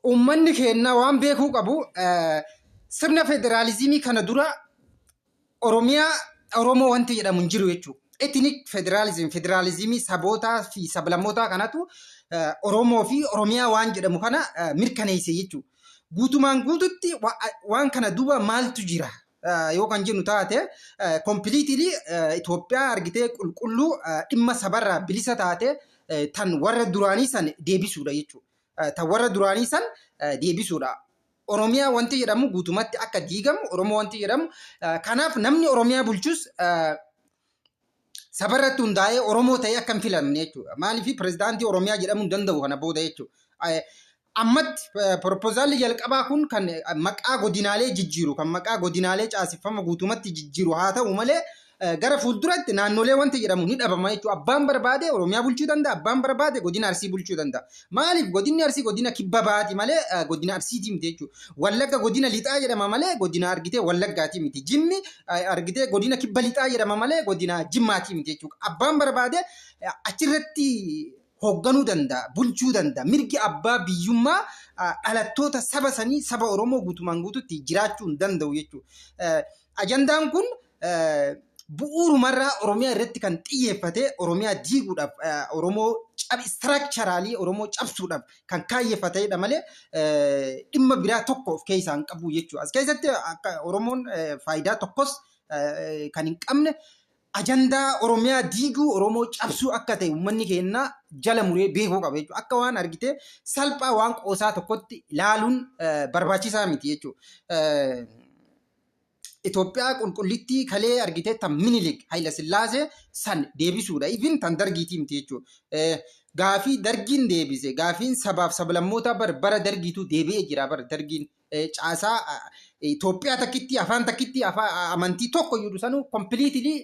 ummanni keenya waan beekuu qabu sirna federaalizimii kana dura Oromoo wanti jedhamu hin jiru jechuudha. Ethnic federalizimii sabootaa fi sablammootaa kanatu Oromoo fi Oromiyaa waan jedhamu kana mirkaneesse jechuudha. Guutumaan guututti waan kana duuba maaltu jira yoo kan jennu taate completely Itoophiyaa argitee qulqulluu dhimma sabarraa bilisa taate tan warra duraanii san deebisuudha jechuudha. Tan warra duraanii san deebisuudha. Oromiyaa wanti jedhamu guutumatti akka diigamu Oromoo wanti jedhamu kanaaf namni Oromiyaa bulchus sabarratti hundaa'ee Oromoo ta'ee akka hin filamne jechuudha. Maaliif pirezidaantii Oromiyaa jedhamuu hin danda'u kana booda jechuudha. Ammatti proposaalli jalqabaa kun kan maqaa godinaalee jijjiiru kan maqaa godinaalee caasifama guutumatti jijjiiru haa ta'u malee gara fuulduratti naannolee wanti jedhamu ni dhabama jechuudha. Abbaan barbaade Oromiyaa bulchuu danda'a. Abbaan barbaade godina Arsii bulchuu danda'a. Maaliif godinni Arsii godina kibba baati malee godina Arsiitii miti jechuudha. Wallagga godina lixaa jedhama malee godina argitee Wallaggaati miti. Jimmi argitee godina kibba lixaa jedhama malee godina Jimmaati miti jechuudha. Abbaan barbaade achirratti hoogganuu danda'a, bulchuu danda'a. Mirgi abbaa biyyummaa dhalattoota saba sanii saba Oromoo guutumaan guututti jiraachuu hin danda'u jechuudha. Ajandaan kun bu'uurumarraa Oromiyaa irratti kan xiyyeeffate Oromiyaa diiguudhaaf Oromoo structurally Oromoo cabsuudhaaf kan kaayyeeffatedha malee dhimma biraa tokko of keessaa hin qabu jechuudha. As keessatti akka Oromoon faayidaa tokkos kan hin qabne ajandaa Oromiyaa diiguu Oromoo cabsuu akka ta'e uummanni keenya jala muree beekuu qaba jechuudha. Akka waan argitee salphaa waan qoosaa tokkotti ilaaluun barbaachisaa miti jechuudha. Itoophiyaa qulqullittii kalee argitee tan Minilik Hayila Sillaasee san deebisuudha. Even tan dargiitii miti jechuudha. Gaafii dargiin deebise gaafiin sabaaf sablammoota bara dargiitu deebi'ee jira. Bara dargiin caasaa Itoophiyaa takkitti afaan takkitti amantii tokko jedhu sanuu completely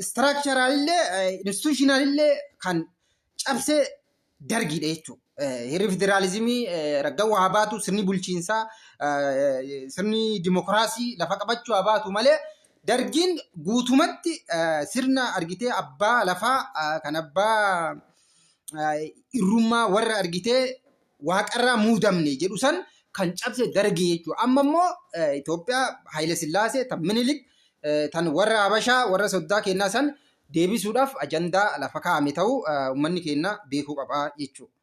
structuralillee institutionalillee kan cabsee dargiidha jechuudha. Hirri federaalizimii raggaa waa baatu sirni bulchiinsaa sirni dimokiraasii lafa qabachuu haa baatu malee dargiin guutumatti sirna argitee abbaa lafaa kan abbaa irrummaa warra argitee waaqarraa muudamne jedhu san kan cabse dargii jechuudha. Amma immoo Itoophiyaa Hayila Sillaasee tan Minilik tan warra Habashaa warra soddaa kennaa san deebisuudhaaf ajandaa lafa kaa'ame ta'uu uummanni keenya beekuu qaba jechuudha.